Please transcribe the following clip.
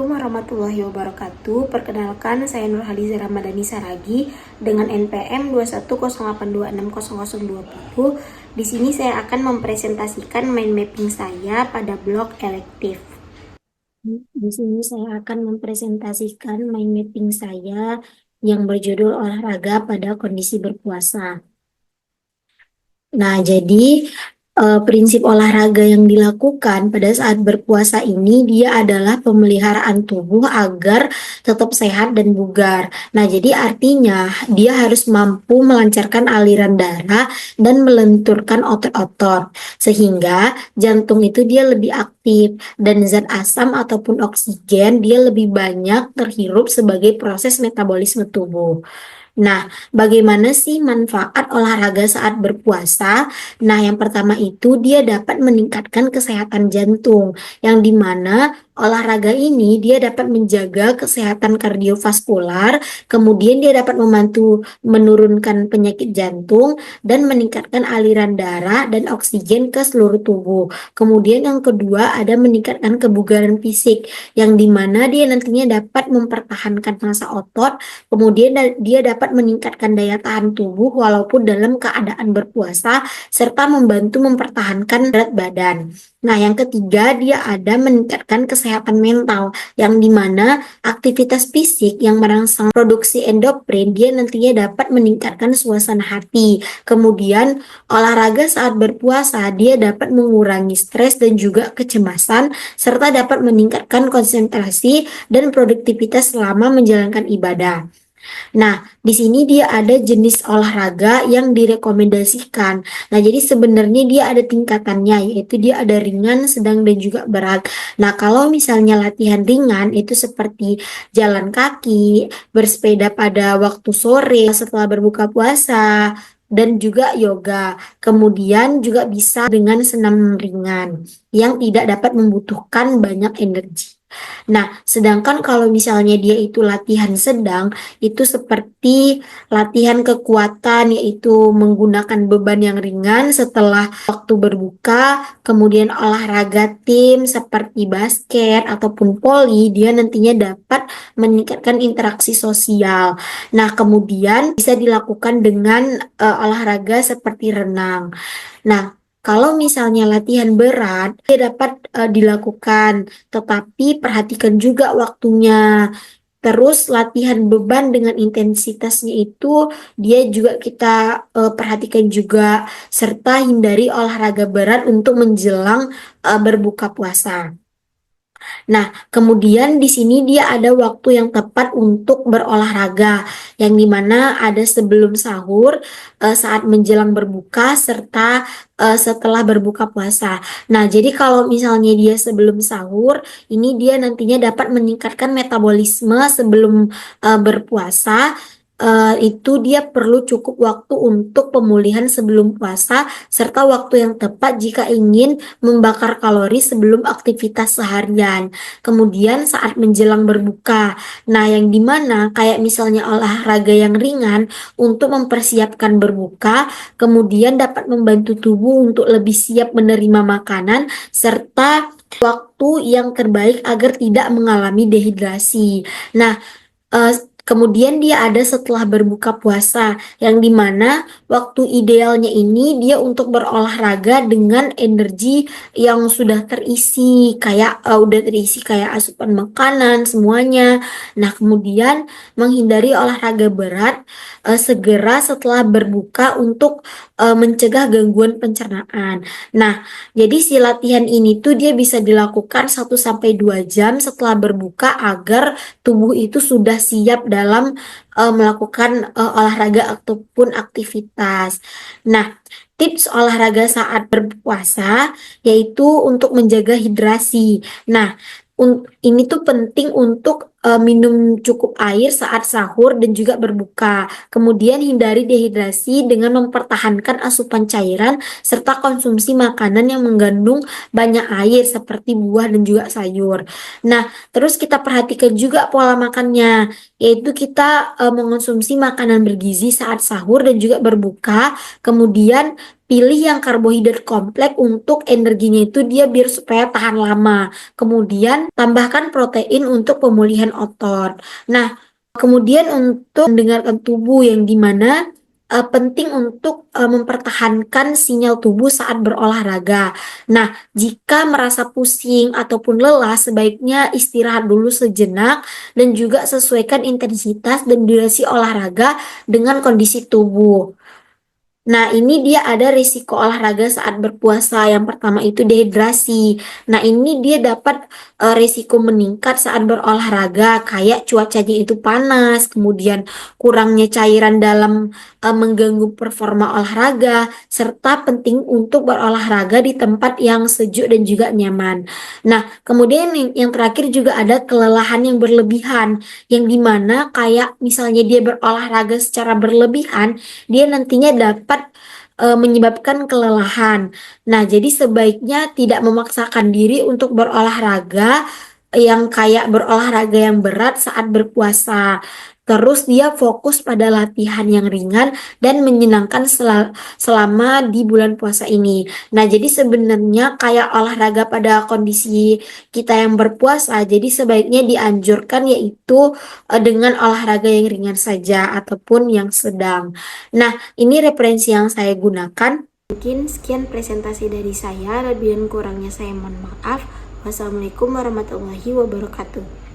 Assalamualaikum warahmatullahi wabarakatuh. Perkenalkan, saya Nurhaliza Ramadhani Saragi dengan NPM 21082600020. Di sini saya akan mempresentasikan mind mapping saya pada blok elektif. Di sini saya akan mempresentasikan mind mapping saya yang berjudul olahraga pada kondisi berpuasa. Nah, jadi prinsip olahraga yang dilakukan pada saat berpuasa ini dia adalah pemeliharaan tubuh agar tetap sehat dan bugar. Nah, jadi artinya dia harus mampu melancarkan aliran darah dan melenturkan otot-otot sehingga jantung itu dia lebih aktif dan zat asam ataupun oksigen dia lebih banyak terhirup sebagai proses metabolisme tubuh. Nah, bagaimana sih manfaat olahraga saat berpuasa? Nah, yang pertama itu dia dapat meningkatkan kesehatan jantung, yang dimana olahraga ini dia dapat menjaga kesehatan kardiovaskular, kemudian dia dapat membantu menurunkan penyakit jantung dan meningkatkan aliran darah dan oksigen ke seluruh tubuh. Kemudian yang kedua ada meningkatkan kebugaran fisik, yang dimana dia nantinya dapat mempertahankan massa otot. Kemudian dia dapat meningkatkan daya tahan tubuh walaupun dalam keadaan berpuasa serta membantu mempertahankan berat badan. Nah, yang ketiga dia ada meningkatkan kesehatan mental yang dimana aktivitas fisik yang merangsang produksi endorfin dia nantinya dapat meningkatkan suasana hati. Kemudian olahraga saat berpuasa dia dapat mengurangi stres dan juga kecemasan serta dapat meningkatkan konsentrasi dan produktivitas selama menjalankan ibadah. Nah, di sini dia ada jenis olahraga yang direkomendasikan. Nah, jadi sebenarnya dia ada tingkatannya, yaitu dia ada ringan, sedang, dan juga berat. Nah, kalau misalnya latihan ringan itu seperti jalan kaki, bersepeda pada waktu sore setelah berbuka puasa, dan juga yoga. Kemudian juga bisa dengan senam ringan yang tidak dapat membutuhkan banyak energi. Nah, sedangkan kalau misalnya dia itu latihan sedang, itu seperti latihan kekuatan, yaitu menggunakan beban yang ringan setelah waktu berbuka, kemudian olahraga tim seperti basket ataupun voli, dia nantinya dapat meningkatkan interaksi sosial. Nah, kemudian bisa dilakukan dengan olahraga seperti renang. Nah, kalau misalnya latihan berat, dia dapat dilakukan, tetapi perhatikan juga waktunya. Terus latihan beban dengan intensitasnya itu dia juga kita perhatikan juga serta hindari olahraga berat untuk menjelang berbuka puasa. Nah, kemudian di sini dia ada waktu yang tepat untuk berolahraga, yang dimana ada sebelum sahur, saat menjelang berbuka, serta setelah berbuka puasa. Nah, jadi kalau misalnya dia sebelum sahur, ini dia nantinya dapat meningkatkan metabolisme sebelum berpuasa. Itu dia perlu cukup waktu untuk pemulihan sebelum puasa serta waktu yang tepat jika ingin membakar kalori sebelum aktivitas seharian. Kemudian saat menjelang berbuka. Nah, yang dimana kayak misalnya olahraga yang ringan untuk mempersiapkan berbuka, kemudian dapat membantu tubuh untuk lebih siap menerima makanan serta waktu yang terbaik agar tidak mengalami dehidrasi. Nah, kemudian dia ada setelah berbuka puasa, yang dimana waktu idealnya ini dia untuk berolahraga dengan energi yang sudah terisi, kayak udah terisi kayak asupan makanan semuanya. Nah, kemudian menghindari olahraga berat segera setelah berbuka untuk mencegah gangguan pencernaan. Nah, jadi si latihan ini tuh dia bisa dilakukan 1 sampai 2 jam setelah berbuka agar tubuh itu sudah siap dalam melakukan olahraga ataupun aktivitas. Nah, tips olahraga saat berpuasa yaitu untuk menjaga hidrasi. Nah, ini tuh penting untuk minum cukup air saat sahur dan juga berbuka. Kemudian hindari dehidrasi dengan mempertahankan asupan cairan serta konsumsi makanan yang mengandung banyak air seperti buah dan juga sayur. Nah, terus kita perhatikan juga pola makannya, yaitu kita mengonsumsi makanan bergizi saat sahur dan juga berbuka. Kemudian pilih yang karbohidrat kompleks untuk energinya itu dia biar supaya tahan lama. Kemudian tambahkan protein untuk pemulihan otot. Nah, kemudian untuk mendengarkan tubuh yang dimana penting untuk mempertahankan sinyal tubuh saat berolahraga. Nah, jika merasa pusing ataupun lelah, sebaiknya istirahat dulu sejenak dan juga sesuaikan intensitas dan durasi olahraga dengan kondisi tubuh. Nah, ini dia ada risiko olahraga saat berpuasa. Yang pertama itu dehidrasi. Nah, ini dia dapat risiko meningkat saat berolahraga, kayak cuacanya itu panas, kemudian kurangnya cairan dalam mengganggu performa olahraga, serta penting untuk berolahraga di tempat yang sejuk dan juga nyaman. Nah, kemudian yang terakhir juga ada kelelahan yang berlebihan, yang dimana kayak misalnya dia berolahraga secara berlebihan, dia nantinya dapat menyebabkan kelelahan. Nah, jadi sebaiknya tidak memaksakan diri untuk berolahraga yang kayak berolahraga yang berat saat berpuasa. Terus dia fokus pada latihan yang ringan dan menyenangkan selama di bulan puasa ini. Nah, jadi sebenarnya kayak olahraga pada kondisi kita yang berpuasa, jadi sebaiknya dianjurkan yaitu dengan olahraga yang ringan saja ataupun yang sedang. Nah, ini referensi yang saya gunakan. Mungkin sekian presentasi dari saya, lebih dan kurangnya saya mohon maaf. Wassalamualaikum warahmatullahi wabarakatuh.